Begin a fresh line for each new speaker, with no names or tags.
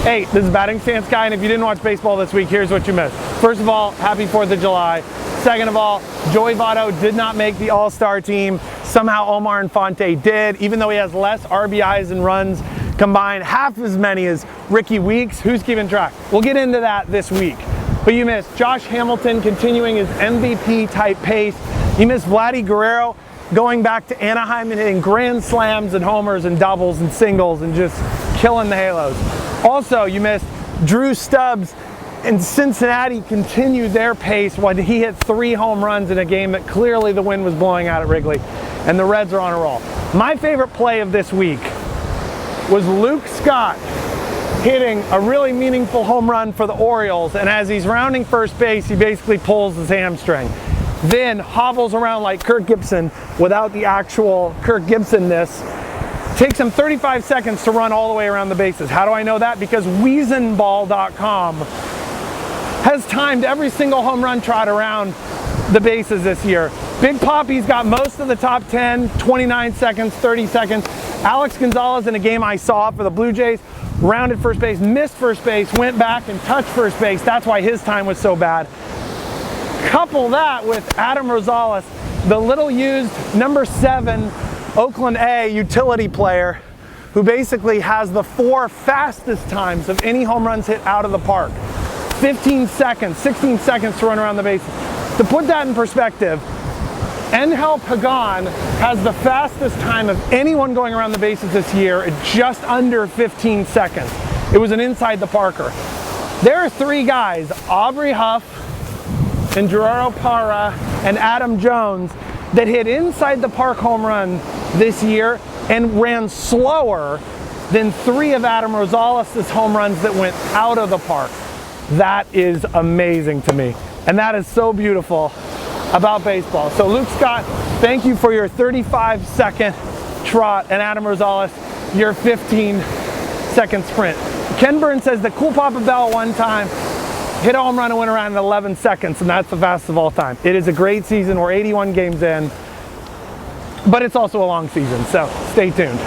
Hey, this is Batting Stance Guy, and if you didn't watch baseball this week, here's what you missed. First of all, happy 4th of July. Second of all, Joey Votto did not make the All-Star team. Somehow Omar Infante did, even though he has less RBIs and runs combined, half as many as Ricky Weeks. Who's keeping track? We'll get into that this week. But you missed Josh Hamilton continuing his MVP-type pace. You missed Vladdy Guerrero going back to Anaheim and hitting grand slams and homers and doubles and singles and just killing the halos. Also, you missed Drew Stubbs and Cincinnati continued their pace when he hit 3 home runs in a game that clearly the wind was blowing out at Wrigley, and the Reds are on a roll. My favorite play of this week was Luke Scott hitting a really meaningful home run for the Orioles, and as he's rounding first base, he basically pulls his hamstring. Then hobbles around like Kirk Gibson without the actual Kirk Gibson-ness. Takes him 35 seconds to run all the way around the bases. How do I know that? Because WeazenBall.com has timed every single home run trot around the bases this year. Big Poppy's got most of the top 10, 29 seconds, 30 seconds. Alex Gonzalez, in a game I saw for the Blue Jays, rounded first base, missed first base, went back and touched first base. That's why his time was so bad. Couple that with Adam Rosales, the little used number 7 Oakland A utility player who basically has the 4 fastest times of any home runs hit out of the park. 15 seconds, 16 seconds to run around the bases. To put that in perspective, Angel Pagan has the fastest time of anyone going around the bases this year at just under 15 seconds. It was an inside the parker. There are 3 guys, Aubrey Huff and Gerardo Parra and Adam Jones, that hit inside the park home run this year and ran slower than 3 of Adam Rosales' home runs that went out of the park. That is amazing to me. And that is so beautiful about baseball. So Luke Scott, thank you for your 35-second trot, and Adam Rosales, your 15-second sprint. Ken Burns says that Cool Papa Bell one time hit a home run and went around in 11 seconds, and that's the fastest of all time. It is a great season. We're 81 games in, but it's also a long season, so stay tuned.